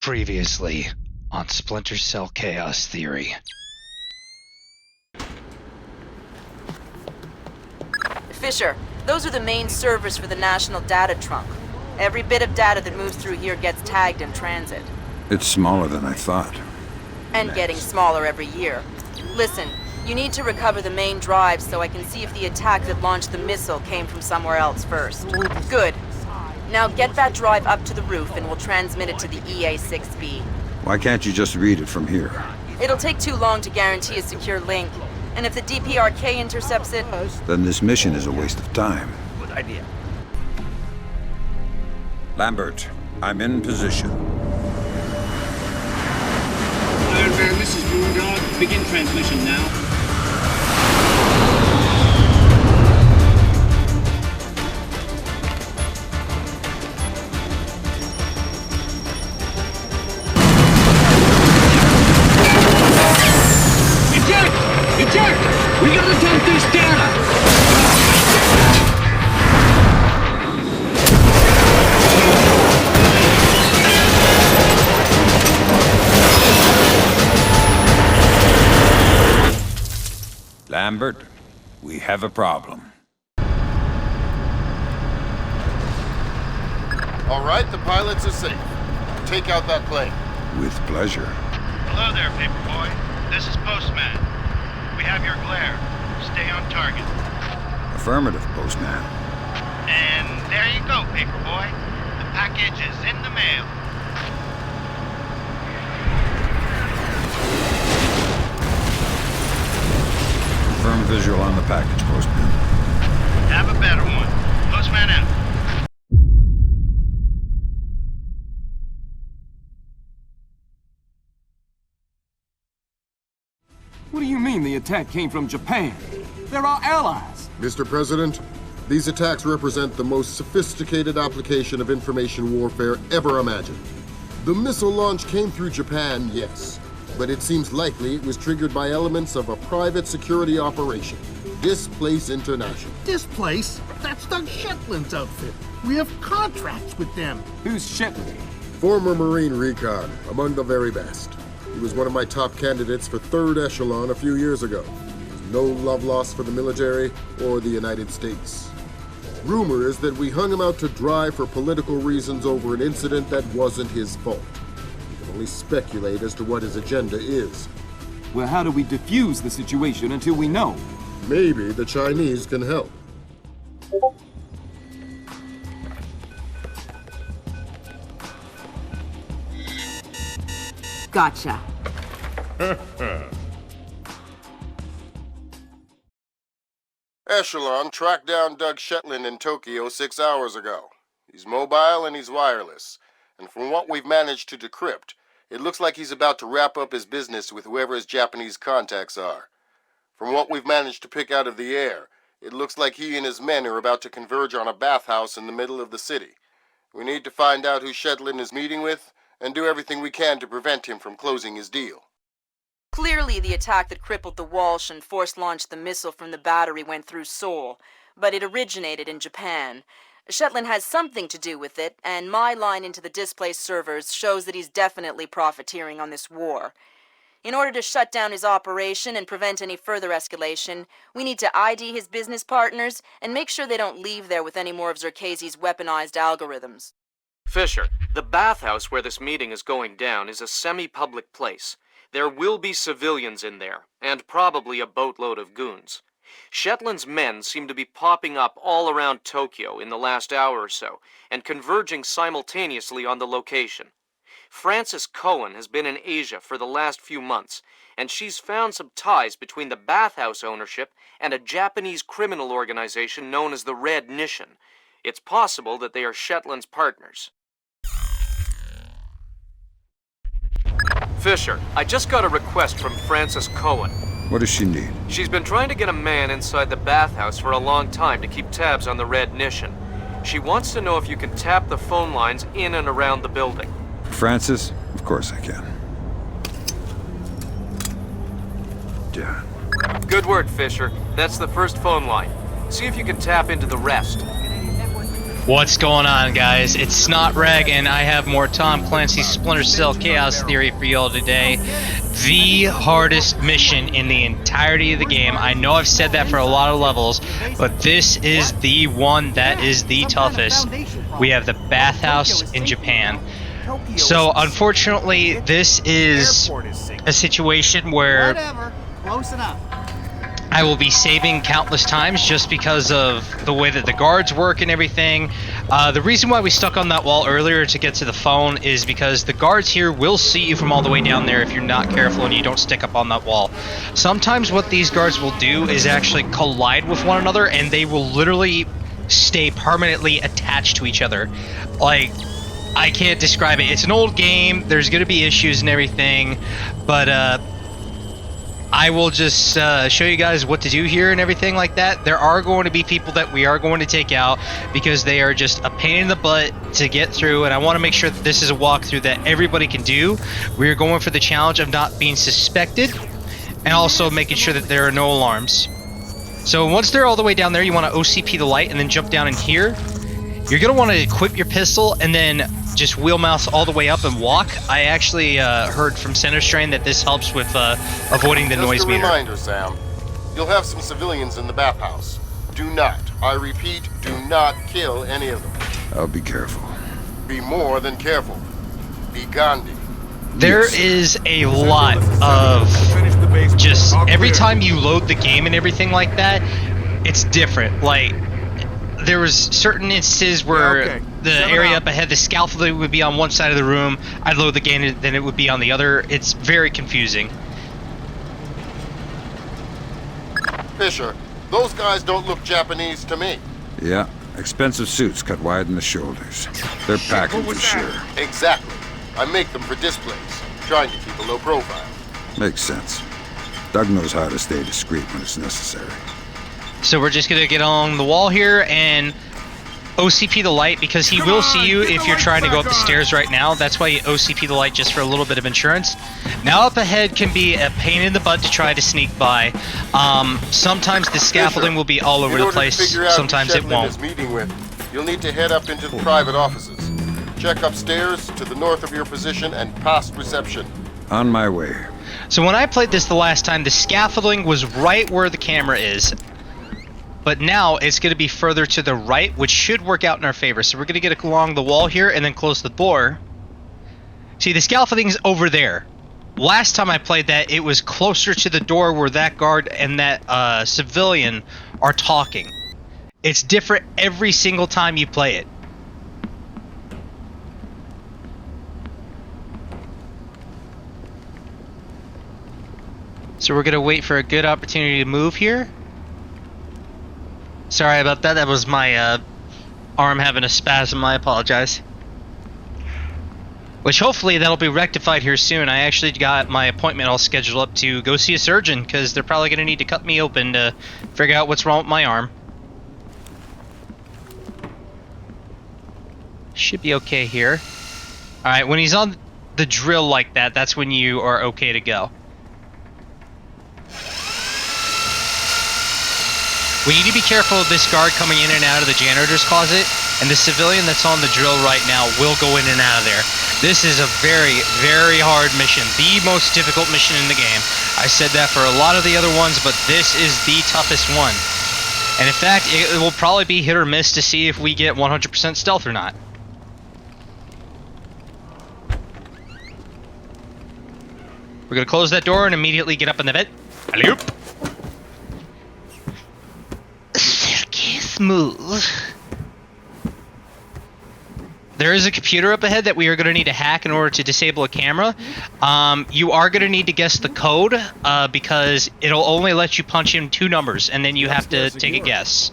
Previously on Splinter Cell Chaos Theory. Fisher, those are the main servers for the National Data Trunk. Every bit of data that moves through here gets tagged in transit. It's smaller than I thought. And getting smaller every year. Listen, you need to recover the main drive so I can see if the attack that launched the missile came from somewhere else first. Good. Now get that drive up to the roof and we'll transmit it to the EA-6B. Why can't you just read it from here? It'll take too long to guarantee a secure link. And if the DPRK intercepts it... Then this mission is a waste of time. Good idea. Lambert, I'm in position. Iron Man, this is Moondog. Begin transmission now. Eject! We gotta dump this data! Lambert, we have a problem. All right, the pilots are safe. Take out that plane. With pleasure. Hello there, Paperboy. This is Postman. We have your glare. Stay on target. Affirmative, Postman. And there you go, Paperboy. The package is in the mail. Confirm visual on the package, Postman. Have a better one. Postman out. What do you mean the attack came from Japan? They're our allies. Mr. President, these attacks represent the most sophisticated application of information warfare ever imagined. The missile launch came through Japan, yes, but it seems likely it was triggered by elements of a private security operation. Displace International. Displace? That's Doug Shetland's outfit. We have contracts with them. Who's Shetland? Former Marine recon, among the very best. He was one of my top candidates for third echelon a few years ago. No love lost for the military or the United States. Rumor is that we hung him out to dry for political reasons over an incident that wasn't his fault. We can only speculate as to what his agenda is. Well, how do we defuse the situation until we know? Maybe the Chinese can help. Gotcha. Echelon tracked down Doug Shetland in Tokyo 6 hours ago. He's mobile and he's wireless. And from what we've managed to decrypt, it looks like he's about to wrap up his business with whoever his Japanese contacts are. From what we've managed to pick out of the air, it looks like he and his men are about to converge on a bathhouse in the middle of the city. We need to find out who Shetland is meeting with and do everything we can to prevent him from closing his deal. Clearly, the attack that crippled the Walsh and force-launched the missile from the battery went through Seoul, but it originated in Japan. Shetland has something to do with it, and my line into the displaced servers shows that he's definitely profiteering on this war. In order to shut down his operation and prevent any further escalation, we need to ID his business partners and make sure they don't leave there with any more of Zerkezi's weaponized algorithms. Fisher, the bathhouse where this meeting is going down is a semi-public place. There will be civilians in there, and probably a boatload of goons. Shetland's men seem to be popping up all around Tokyo in the last hour or so, and converging simultaneously on the location. Frances Cohen has been in Asia for the last few months, and she's found some ties between the bathhouse ownership and a Japanese criminal organization known as the Red Nishan. It's possible that they are Shetland's partners. Fisher, I just got a request from Frances Cohen. What does she need? She's been trying to get a man inside the bathhouse for a long time to keep tabs on the Red Nishan. She wants to know if you can tap the phone lines in and around the building. Francis? Of course I can. Done. Good work, Fisher. That's the first phone line. See if you can tap into the rest. What's going on, guys? It's Snot Rag, and I have more Tom Clancy's Splinter Cell Chaos Theory for y'all today. The hardest mission in the entirety of the game. I know I've said that for a lot of levels, but this is the one that is the toughest. We have the bathhouse in Japan. So, unfortunately, this is a situation where I will be saving countless times just because of the way that the guards work and everything. The reason why we stuck on that wall earlier to get to the phone is because the guards here will see you from all the way down there if you're not careful and you don't stick up on that wall. Sometimes what these guards will do is actually collide with one another, and they will literally stay permanently attached to each other. Like, I can't describe it. It's an old game. There's going to be issues and everything, but I will just show you guys what to do here and everything like that. There are going to be people that we are going to take out because they are just a pain in the butt to get through, and I want to make sure that this is a walkthrough that everybody can do. We are going for the challenge of not being suspected and also making sure that there are no alarms. So once they're all the way down there, you want to OCP the light and then jump down in here. You're going to want to equip your pistol and then just wheel mouse all the way up and walk. I actually heard from Center Strain that this helps with avoiding the noise meter. Just a reminder, Sam. You'll have some civilians in the bathhouse. Do not, I repeat, do not kill any of them. I'll be careful. Be more than careful. Be Gandhi. There is a lot of just every time you load the game and everything like that, it's different. Like, there was certain instances where the area up ahead, the scaffolding would be on one side of the room. I'd load the game and then it would be on the other. It's very confusing. Fisher, those guys don't look Japanese to me. Yeah, expensive suits cut wide in the shoulders. They're packing for sure. Exactly. I make them for displays, trying to keep a low profile. Makes sense. Doug knows how to stay discreet when it's necessary. So we're just going to get along the wall here and OCP the light, because he will see you if you're trying to go up the stairs right now. That's why you OCP the light, just for a little bit of insurance. Now up ahead can be a pain in the butt to try to sneak by. Sometimes the scaffolding will be all over the place, sometimes it won't. Meeting with, you'll need to head up into the private offices. Check upstairs to the north of your position and past reception. On my way. So when I played this the last time, the scaffolding was right where the camera is. But now it's going to be further to the right, which should work out in our favor. So we're going to get along the wall here and then close the door. See, the scaffolding's over there. Last time I played that, it was closer to the door where that guard and that civilian are talking. It's different every single time you play it. So we're going to wait for a good opportunity to move here. Sorry about that. That was my arm having a spasm. I apologize. Which hopefully that'll be rectified here soon. I actually got my appointment all scheduled up to go see a surgeon, because they're probably going to need to cut me open to figure out what's wrong with my arm. Should be okay here. Alright, when he's on the drill like that, that's when you are okay to go. We need to be careful of this guard coming in and out of the janitor's closet, and the civilian that's on the drill right now will go in and out of there. This is a very, very hard mission. The most difficult mission in the game. I said that for a lot of the other ones, but this is the toughest one. And in fact, it will probably be hit or miss to see if we get 100% stealth or not. We're going to close that door and immediately get up in the bed. Hello? Smooth. There is a computer up ahead that we are going to need to hack in order to disable a camera. You are going to need to guess the code because it'll only let you punch in 2 numbers, and then you have to take a guess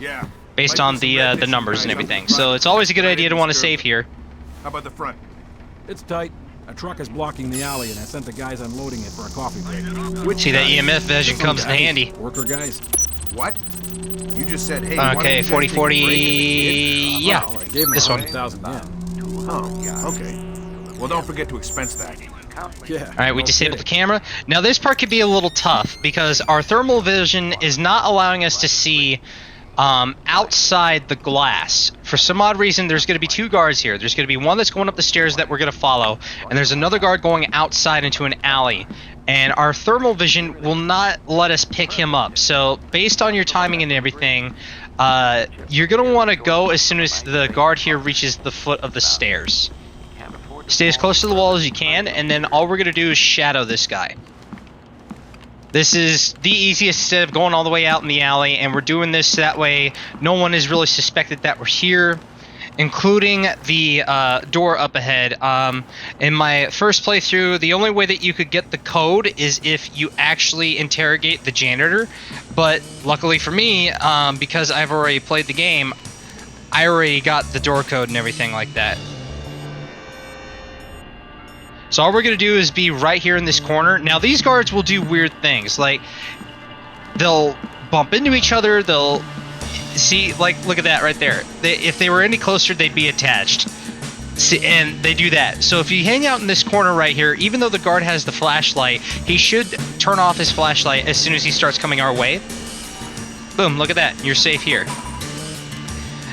based on the numbers and everything. So it's always a good idea to want to save here. How about the front? It's tight. A truck is blocking the alley, and I sent the guys unloading it for a coffee break. See, that EMF vision comes in handy. Worker guys. What? You just said, hey. Okay, 4040. Yeah, this one. Oh, yeah, okay. Well, don't forget to expense that. Yeah. All right, we disabled the camera. Now this part could be a little tough because our thermal vision is not allowing us to see outside the glass. For some odd reason, there's going to be 2 guards here. There's going to be one that's going up the stairs that we're going to follow, and there's another guard going outside into an alley. And our thermal vision will not let us pick him up. So based on your timing and everything, you're going to want to go as soon as the guard here reaches the foot of the stairs. Stay as close to the wall as you can, and then all we're going to do is shadow this guy. This is the easiest instead of going all the way out in the alley, and we're doing this that way no one is really suspected that we're here, including the door up ahead. In my first playthrough, the only way that you could get the code is if you actually interrogate the janitor, but luckily for me, because I've already played the game, I already got the door code and everything like that. So all we're going to do is be right here in this corner. Now these guards will do weird things, like they'll bump into each other, they'll see, like, look at that right there. If they were any closer, they'd be attached. See, and they do that. So if you hang out in this corner right here, even though the guard has the flashlight, he should turn off his flashlight as soon as he starts coming our way. Boom, look at that. You're safe here.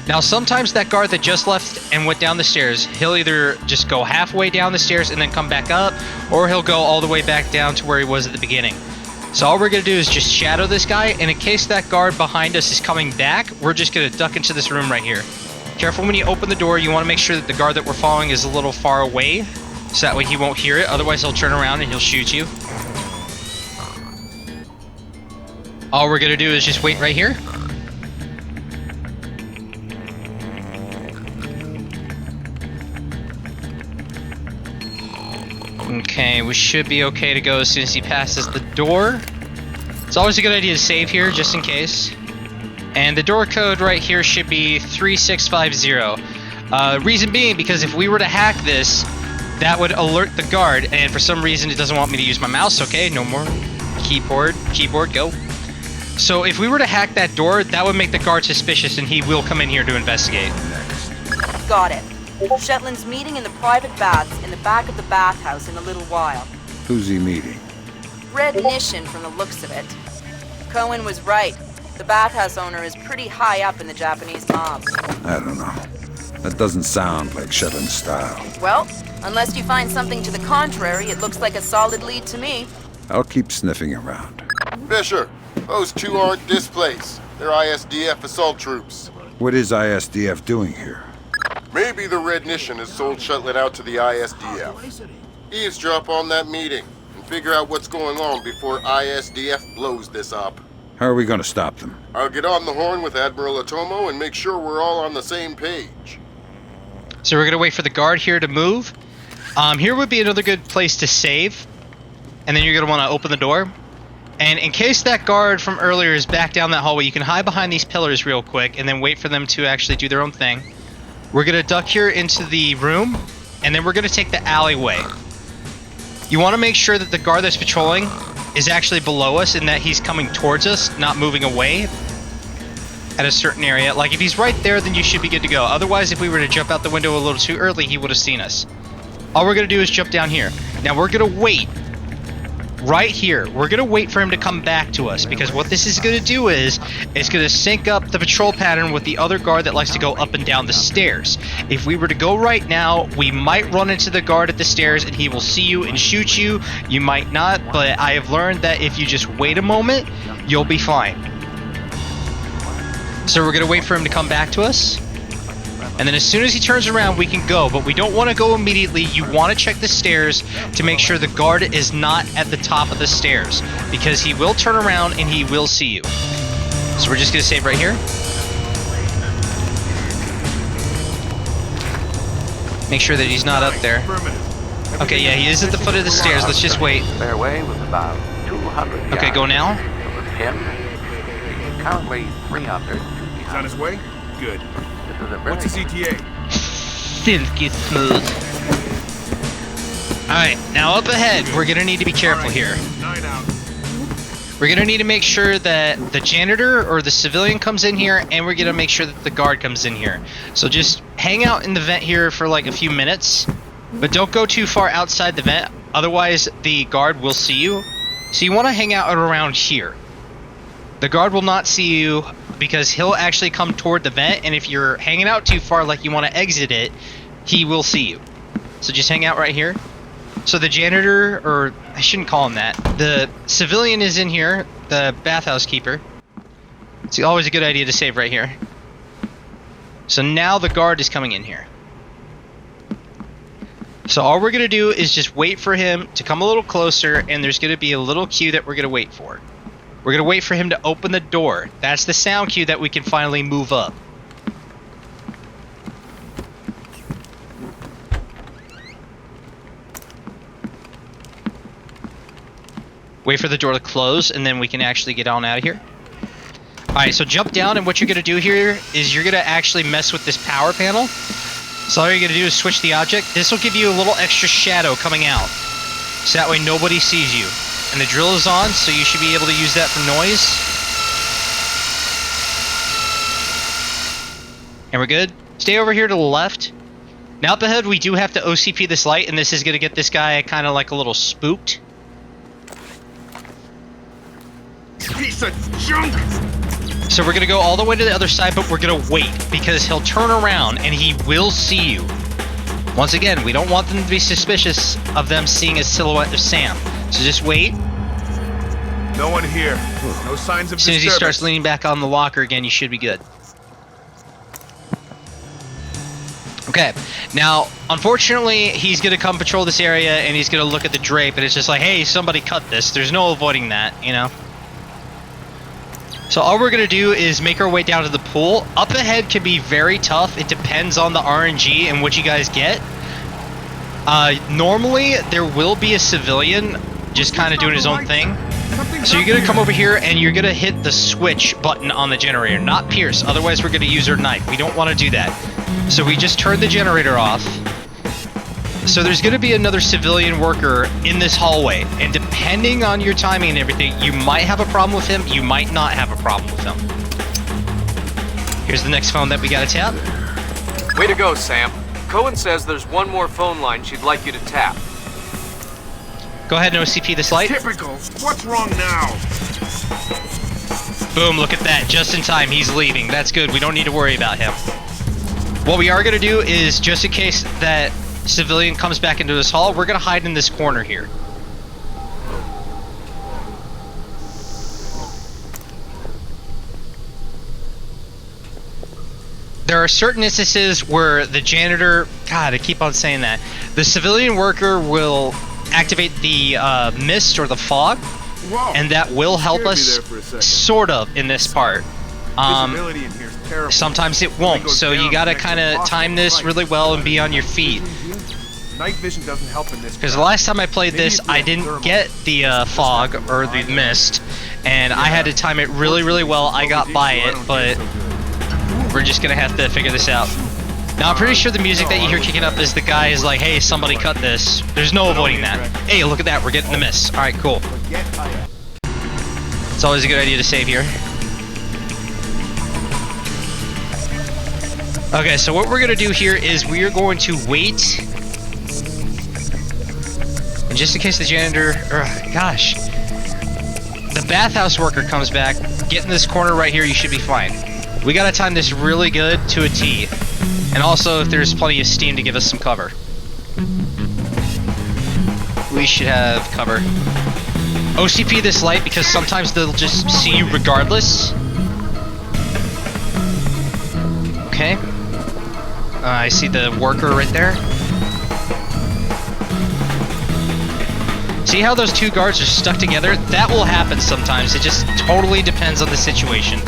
Now sometimes that guard that just left and went down the stairs, he'll either just go halfway down the stairs and then come back up, or he'll go all the way back down to where he was at the beginning. So all we're going to do is just shadow this guy, and in case that guard behind us is coming back, we're just going to duck into this room right here. Careful when you open the door, you want to make sure that the guard that we're following is a little far away, so that way he won't hear it, otherwise he'll turn around and he'll shoot you. All we're going to do is just wait right here. Okay, we should be okay to go as soon as he passes the door. It's always a good idea to save here, just in case. And the door code right here should be 3650. Reason being, because if we were to hack this, that would alert the guard, and for some reason it doesn't want me to use my mouse. Okay, no more. Keyboard, go. So if we were to hack that door, that would make the guard suspicious, and he will come in here to investigate. Got it. Shetland's meeting in the private baths in the back of the bathhouse in a little while. Who's he meeting? Red Nishin from the looks of it. Cohen was right. The bathhouse owner is pretty high up in the Japanese mob. I don't know. That doesn't sound like Shetland style. Well, unless you find something to the contrary, it looks like a solid lead to me. I'll keep sniffing around. Fisher, those 2 aren't displaced. They're ISDF assault troops. What is ISDF doing here? Maybe the Red Nishin has sold Shetland out to the ISDF. Eavesdrop on that meeting and figure out what's going on before ISDF blows this up. How are we going to stop them? I'll get on the horn with Admiral Otomo and make sure we're all on the same page. So we're going to wait for the guard here to move. Here would be another good place to save. And then you're going to want to open the door. And in case that guard from earlier is back down that hallway, you can hide behind these pillars real quick and then wait for them to actually do their own thing. We're going to duck here into the room, and then we're going to take the alleyway. You want to make sure that the guard that's patrolling is actually below us and that he's coming towards us, not moving away at a certain area. Like, if he's right there, then you should be good to go. Otherwise, if we were to jump out the window a little too early, he would have seen us. All we're going to do is jump down here. Now, we're going to wait right here. We're going to wait for him to come back to us, because what this is going to do is it's going to sync up the patrol pattern with the other guard that likes to go up and down the stairs. If we were to go right now, we might run into the guard at the stairs and he will see you and shoot you. You might not, but I have learned that if you just wait a moment, you'll be fine. So we're going to wait for him to come back to us. And then as soon as he turns around, we can go. But we don't want to go immediately. You want to check the stairs to make sure the guard is not at the top of the stairs, because he will turn around and he will see you. So we're just going to save right here. Make sure that he's not up there. Okay, yeah, he is at the foot of the stairs. Let's just wait. Fairway was about 200 Okay, go now. Him. He's currently 300. He's on his way? Good. What's his ETA? Silky smooth. Alright, now up ahead, we're going to need to be careful here. 9 out. We're going to need to make sure that the janitor or the civilian comes in here, and we're going to make sure that the guard comes in here. So just hang out in the vent here for like a few minutes, but don't go too far outside the vent, otherwise the guard will see you. So you want to hang out around here. The guard will not see you because he'll actually come toward the vent, and if you're hanging out too far like you want to exit it, he will see you. So just hang out right here. So the janitor, or I shouldn't call him that, the civilian is in here, the bathhouse keeper. It's always a good idea to save right here. So now the guard is coming in here. So all we're going to do is just wait for him to come a little closer, and there's going to be a little cue that we're going to wait for. We're going to wait for him to open the door. That's the sound cue that we can finally move up. Wait for the door to close, and then we can actually get on out of here. Alright, so jump down, and what you're going to do here is you're going to actually mess with this power panel. So all you're going to do is switch the object. This will give you a little extra shadow coming out. So that way nobody sees you. And the drill is on, so you should be able to use that for noise. And we're good. Stay over here to the left. Now up ahead, we do have to OCP this light, and this is going to get this guy kind of like a little spooked. Piece of junk! So we're going to go all the way to the other side, but we're going to wait, because he'll turn around and he will see you. Once again, we don't want them to be suspicious of them seeing a silhouette of Sam. So just wait. No one here. No signs of disturbance. As soon as he starts leaning back on the locker again, you should be good. Okay, now, unfortunately, he's going to come patrol this area, and he's going to look at the drape, and it's just like, hey, somebody cut this. There's no avoiding that, you know? So all we're going to do is make our way down to the pool. Up ahead can be very tough. It depends on the RNG and what you guys get. Normally, there will be a civilian just kind of doing his own thing. So you're going to come over here and you're going to hit the switch button on the generator, not Pierce. Otherwise, we're going to use our knife. We don't want to do that. So we just turn the generator off. So there's going to be another civilian worker in this hallway, and depending on your timing and everything, you might have a problem with him, you might not have a problem with him. Here's the next phone that we got to tap. Way to go, Sam. Cohen says there's one more phone line she'd like you to tap. Go ahead and OCP this light. Typical. What's wrong now? Boom, look at that. Just in time, he's leaving. That's good. We don't need to worry about him. What we are going to do is, just in case that civilian comes back into this hall, we're going to hide in this corner here. There are certain instances where the janitor, God, I keep on saying that, the civilian worker will activate the mist or the fog, and that will help us sort of in this part. Visibility in here is terrible. Sometimes it won't, so you gotta kind of time this really well and be on your feet. Night vision doesn't help in this. Because the last time I played this, I didn't get the fog or the mist, and I had to time it really, really well. I got by it, but we're just gonna have to figure this out. Now, I'm pretty sure the music that you hear kicking up is the guy is like, hey, somebody cut this. There's no avoiding that. Hey, look at that, we're getting the mist. Alright, cool. It's always a good idea to save here. Okay, so what we're going to do here is we are going to wait. And just in case the janitor, gosh, the bathhouse worker comes back, get in this corner right here, you should be fine. We got to time this really good to a T. And also, if there's plenty of steam to give us some cover. We should have cover. OCP this light because sometimes they'll just see you regardless. Okay. I see the worker right there. See how those two guards are stuck together? That will happen sometimes. It just totally depends on the situation.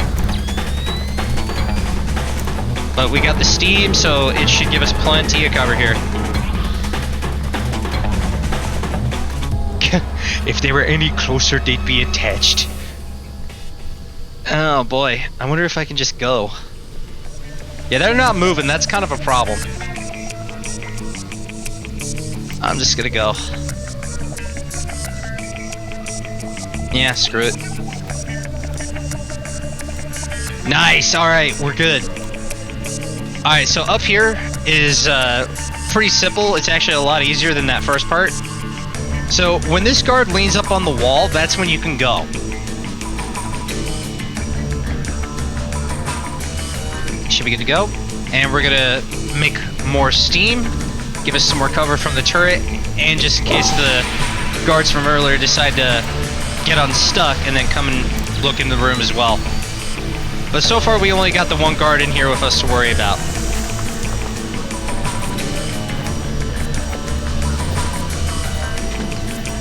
But we got the steam, so it should give us plenty of cover here. If they were any closer, they'd be attached. Oh boy, I wonder if I can just go. Yeah, they're not moving, that's kind of a problem. I'm just gonna go. Yeah, screw it. Nice, alright, we're good. Alright, so up here is pretty simple. It's actually a lot easier than that first part. So when this guard leans up on the wall, that's when you can go. be good to go. And we're gonna make more steam, give us some more cover from the turret, and just in case the guards from earlier decide to get unstuck and then come and look in the room as well. But so far we only got the one guard in here with us to worry about.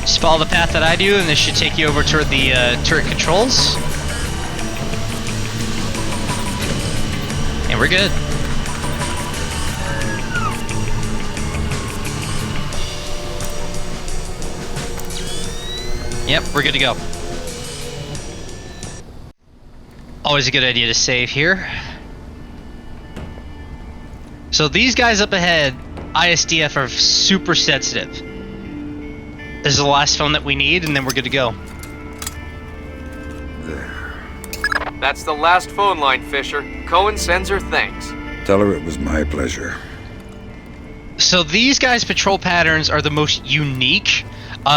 Just follow the path that I do, and this should take you over toward the turret controls. And we're good. Yep, we're good to go. Always a good idea to save here. So these guys up ahead, ISDF, are super sensitive. This is the last phone that we need, and then we're good to go. There. That's the last phone line, Fisher. Cohen sends her thanks. Tell her it was my pleasure. So these guys' patrol patterns are the most unique.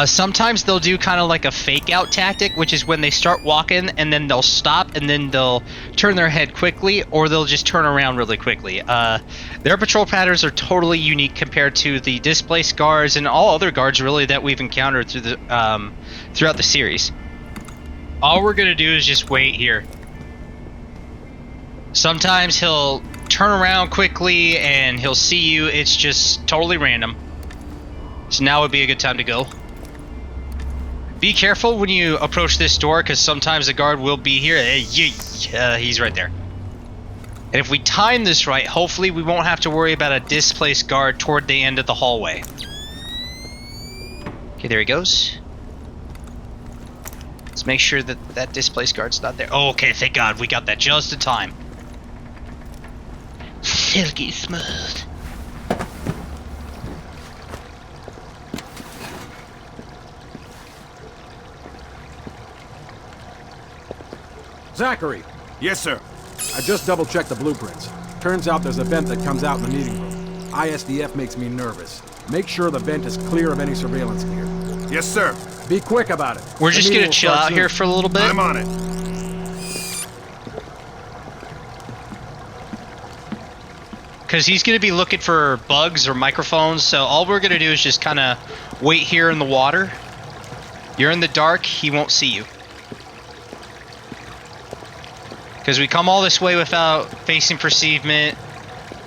Sometimes they'll do kind of like a fake out tactic, which is when they start walking and then they'll stop and then they'll turn their head quickly, or they'll just turn around really quickly. Their patrol patterns are totally unique compared to the displaced guards and all other guards really that we've encountered through the throughout the series. All we're gonna do is just wait here. Sometimes he'll turn around quickly and he'll see you. It's just totally random. So now would be a good time to go. Be careful when you approach this door, because sometimes the guard will be here. He's right there. And if we time this right, hopefully we won't have to worry about a displaced guard toward the end of the hallway. Okay, there he goes. Let's make sure that that displaced guard's not there. Oh, okay, thank God. We got that just in time. Silky smooth. Zachary! Yes, sir. I just double-checked the blueprints. Turns out there's a vent that comes out in the meeting room. ISDF makes me nervous. Make sure the vent is clear of any surveillance gear. Yes, sir. Be quick about it. We're just gonna chill out here for a little bit. I'm on it. Because he's going to be looking for bugs or microphones, so all we're going to do is just kind of wait here in the water. You're in the dark, he won't see you. Because we come all this way without facing perceivement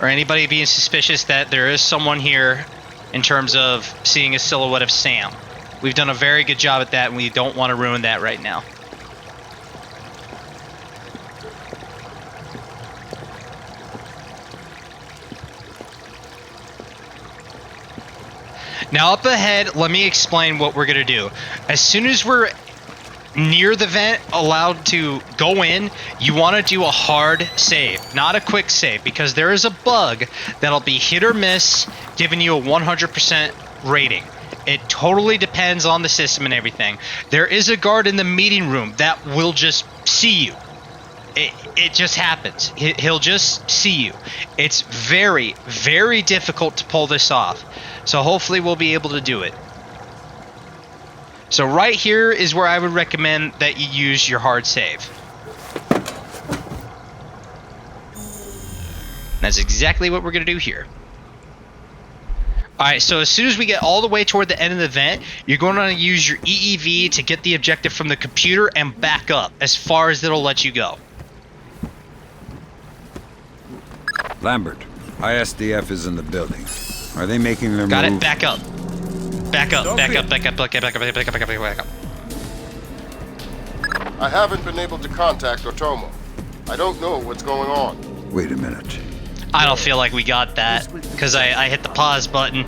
or anybody being suspicious that there is someone here in terms of seeing a silhouette of Sam. We've done a very good job at that, and we don't want to ruin that right now. Now up ahead, let me explain what we're gonna do. As soon as we're near the vent, allowed to go in, you want to do a hard save, not a quick save, because there is a bug that'll be hit or miss, giving you a 100% rating. It totally depends on the system and everything. There is a guard in the meeting room that will just see you. It just happens. He'll just see you. It's very, very difficult to pull this off. So hopefully we'll be able to do it. So right here is where I would recommend that you use your hard save. That's exactly what we're going to do here. Alright, so as soon as we get all the way toward the end of the vent, you're going to use your EEV to get the objective from the computer and back up as far as it'll let you go. Lambert, ISDF is in the building. Are they making their Got move? it, back up. Back up, back up, back up, back up, back up, back up, back up, back up. I haven't been able to contact Otomo. I don't know what's going on. Wait a minute. I don't feel like we got that, because I hit the pause button.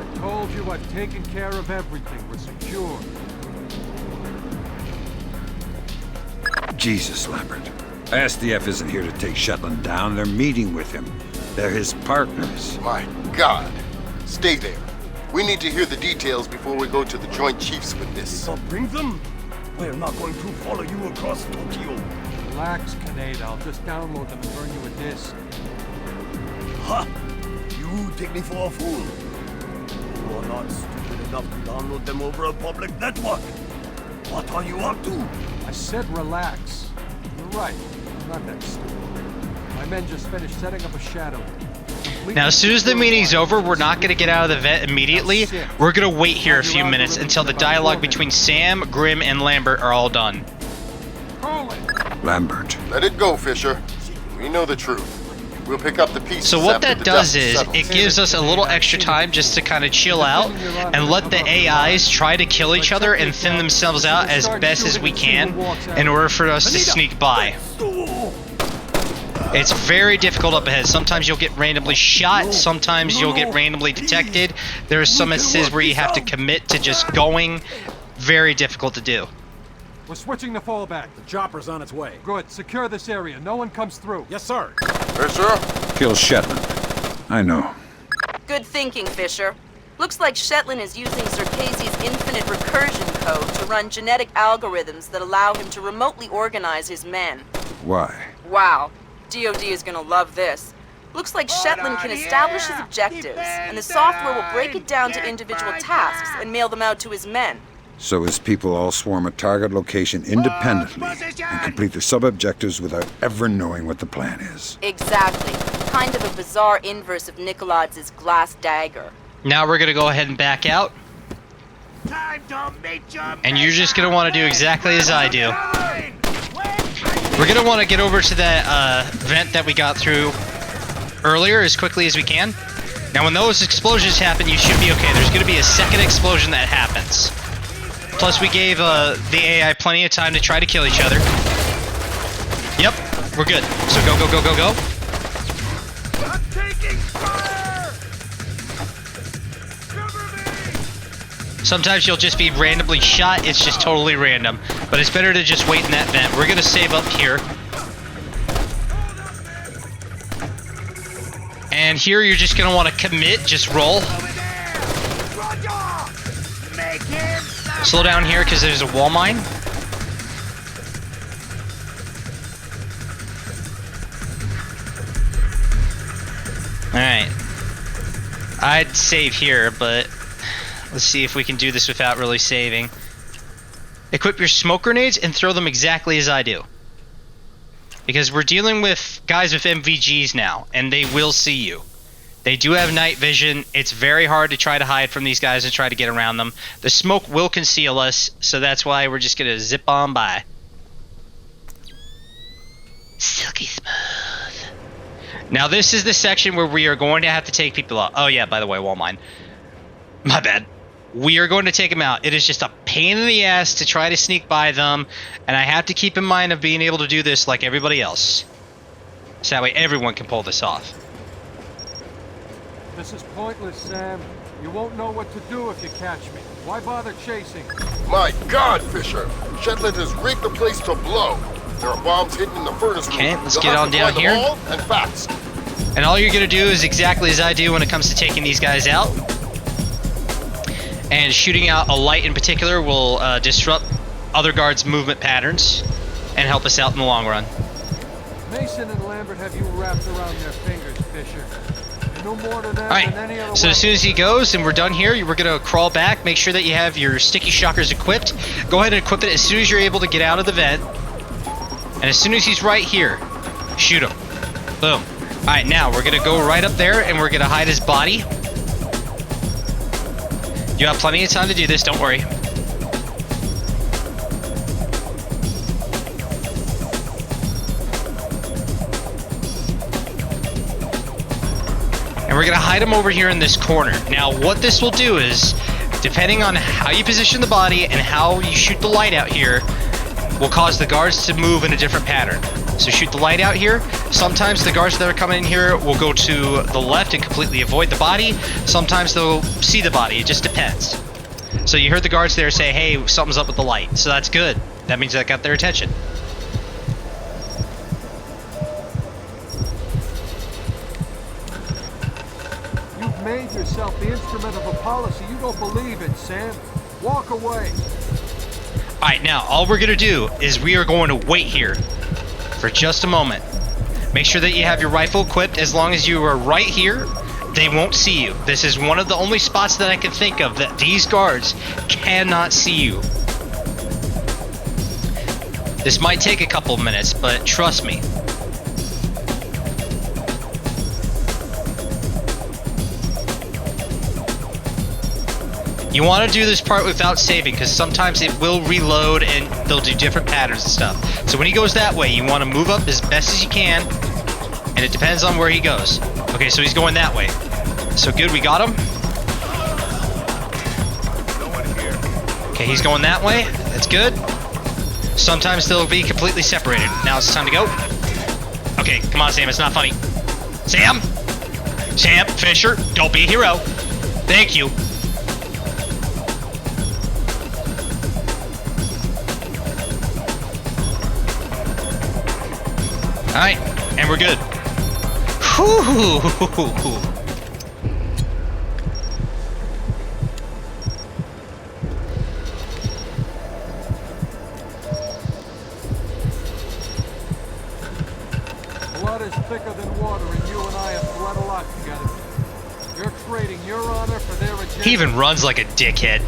I told you I've taken care of everything. We're secure. Jesus, Lambert. ISDF isn't here to take Shetland down. They're meeting with him. They're his partners. My God. Stay there. We need to hear the details before we go to the Joint Chiefs with this. Bring them? We're not going to follow you across Tokyo. Relax, Kaneda. I'll just download them and burn you a disc. Ha! You take me for a fool. You are not stupid enough to download them over a public network. What are you up to? I said relax. You're right. I'm not that stupid. My men just finished setting up a shadow. Now, as soon as the meeting's over, we're not going to get out of the vent immediately. We're going to wait here a few minutes until the dialogue between Sam, Grimm, and Lambert are all done. Lambert. Let it go, Fisher. We know the truth. We'll pick up the pieces. So what after that the does dust is, settles. it gives us a little extra time just to kind of chill out and let the AIs try to kill each other and thin themselves out as best as we can in order for us to sneak by. It's very difficult up ahead. Sometimes you'll get randomly shot, sometimes you'll get randomly detected. There are some instances where you have to commit to just going. Very difficult to do. We're switching to fallback. The chopper's on its way. Good. Secure this area. No one comes through. Yes, sir. Fisher? Kill Shetland. I know. Good thinking, Fisher. Looks like Shetland is using Sir Casey's infinite recursion code to run genetic algorithms that allow him to remotely organize his men. Why? Wow. DOD is gonna love this. Looks like Shetland can establish his objectives, and the software will break it down to individual tasks and mail them out to his men. So his people all swarm a target location independently and complete their sub-objectives without ever knowing what the plan is. Exactly. Kind of a bizarre inverse of Nikolod's glass dagger. Now we're going to go ahead and back out. And you're just going to want to do exactly as I do. We're going to want to get over to that vent that we got through earlier as quickly as we can. Now when those explosions happen, you should be okay. There's going to be a second explosion that happens. Plus we gave the AI plenty of time to try to kill each other. Yep, we're good. So go, go, go, go, go. I'm taking fire! Cover me! Sometimes you'll just be randomly shot. It's just totally random. But it's better to just wait in that vent. We're going to save up here. And here you're just going to want to commit. Just roll. Slow down here because there's a wall mine. Alright. I'd save here, but let's see if we can do this without really saving. Equip your smoke grenades and throw them exactly as I do. Because we're dealing with guys with MVGs now, and they will see you. They do have night vision. It's very hard to try to hide from these guys and try to get around them. The smoke will conceal us, so that's why we're just going to zip on by. Silky smooth. Now this is the section where we are going to have to take people out. Oh yeah, by the way, wall mine. My bad. We are going to take them out. It is just a pain in the ass to try to sneak by them, and I have to keep in mind of being able to do this like everybody else. So that way everyone can pull this off. This is pointless, Sam. You won't know what to do if you catch me. Why bother chasing? My God, Fisher! Shetland has rigged the place to blow. There are bombs hidden in the furnace room. Okay, let's You'll get have on to down find here. them all, and fast. And all you're going to do is exactly as I do when it comes to taking these guys out. And shooting out a light in particular will disrupt other guards' movement patterns and help us out in the long run. Mason and Lambert have you wrapped around their fingers, Fisher. No more to them Alright, than any other so as soon as he goes and we're done here, we're going to crawl back, make sure that you have your sticky shockers equipped. Go ahead and equip it as soon as you're able to get out of the vent. And as soon as he's right here, shoot him. Boom. Alright, now we're going to go right up there and we're going to hide his body. You have plenty of time to do this, don't worry. And we're going to hide him over here in this corner. Now, what this will do is, depending on how you position the body and how you shoot the light out here, will cause the guards to move in a different pattern. So shoot the light out here. Sometimes the guards that are coming in here will go to the left and completely avoid the body. Sometimes they'll see the body. It just depends. So you heard the guards there say, hey, something's up with the light. So that's good. That means that got their attention. You've made yourself the instrument of a policy you don't believe in, Sam. Walk away. Alright, now, all we're going to do is we are going to wait here for just a moment. Make sure that you have your rifle equipped as long as you are right here They won't see you. This is one of the only spots that I can think of that these guards cannot see you. This might take a couple minutes, but trust me. You want to do this part without saving, because sometimes it will reload and they'll do different patterns and stuff. So when he goes that way, you want to move up as best as you can, and it depends on where he goes. Okay, so he's going that way. So good, we got him. Okay, he's going that way. That's good. Sometimes they'll be completely separated. Now it's time to go. Okay, come on, Sam, it's not funny. Sam! Sam, Fisher, don't be a hero. Thank you. Alright, and we're good. Whew. Blood is thicker than water, and you and I have bled a lot together. You're trading your honor for their agenda. He even runs like a dickhead.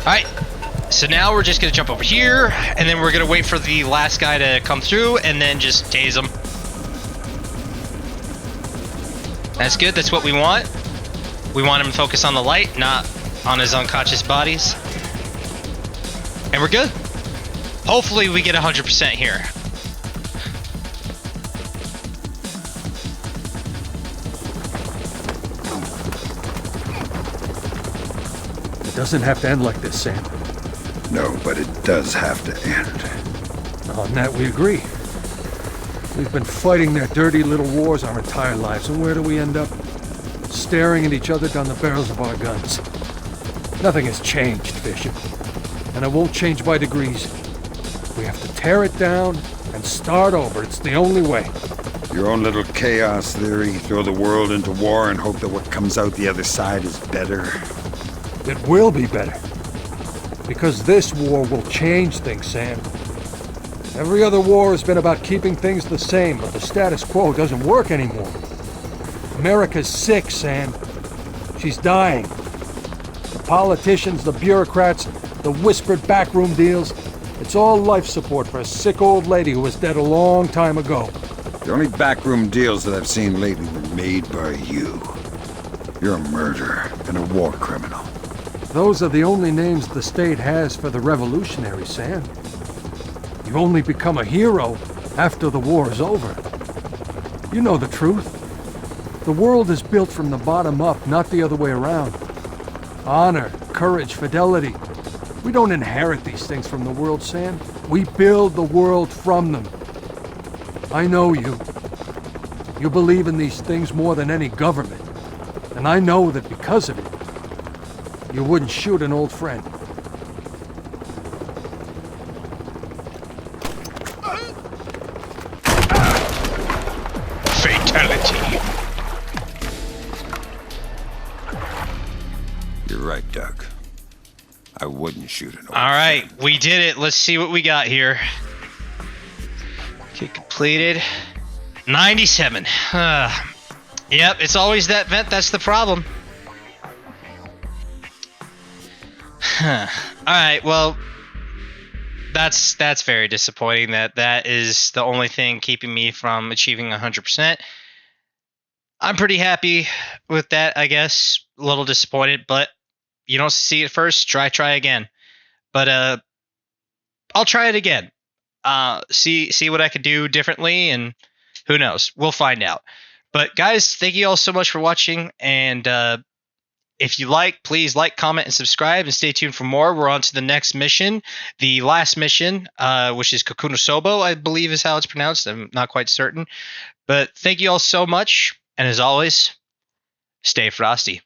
Alright, so now we're just gonna jump over here, and then we're gonna wait for the last guy to come through, and then just tase him. That's good, that's what we want. We want him to focus on the light, not on his unconscious bodies. And we're good. Hopefully we get 100% here. It doesn't have to end like this, Sam. No, but it does have to end. On that we agree. We've been fighting their dirty little wars our entire lives, and where do we end up? Staring at each other down the barrels of our guns. Nothing has changed, Fisher. And it won't change by degrees. We have to tear it down and start over. It's the only way. Your own little chaos theory, throw the world into war and hope that what comes out the other side is better. It will be better. Because this war will change things, Sam. Every other war has been about keeping things the same, but the status quo doesn't work anymore. America's sick, Sam. She's dying. The politicians, the bureaucrats, the whispered backroom deals, it's all life support for a sick old lady who was dead a long time ago. The only backroom deals that I've seen lately were made by you. You're a murderer and a war criminal. Those are the only names the state has for the revolutionaries, Sam. You only become a hero after the war is over. You know the truth. The world is built from the bottom up, not the other way around. Honor, courage, fidelity. We don't inherit these things from the world, Sam. We build the world from them. I know you. You believe in these things more than any government. And I know that because of it, you wouldn't shoot an old friend. Fatality. You're right, Doug. I wouldn't shoot an old Alright, friend. we did it. Let's see what we got here. Okay, completed. 97. Yep, it's always that vent that's the problem. Alright, well, that's very disappointing that is the only thing keeping me from achieving 100%. I'm pretty happy with that, I guess. A little disappointed, but you don't see it first, try again. But I'll try it again. See what I could do differently, and who knows? We'll find out. But guys, thank you all so much for watching, and if you like, please like, comment, and subscribe, and stay tuned for more. We're on to the next mission, the last mission, which is Kokunosobo, I believe is how it's pronounced. I'm not quite certain. But thank you all so much, and as always, stay frosty.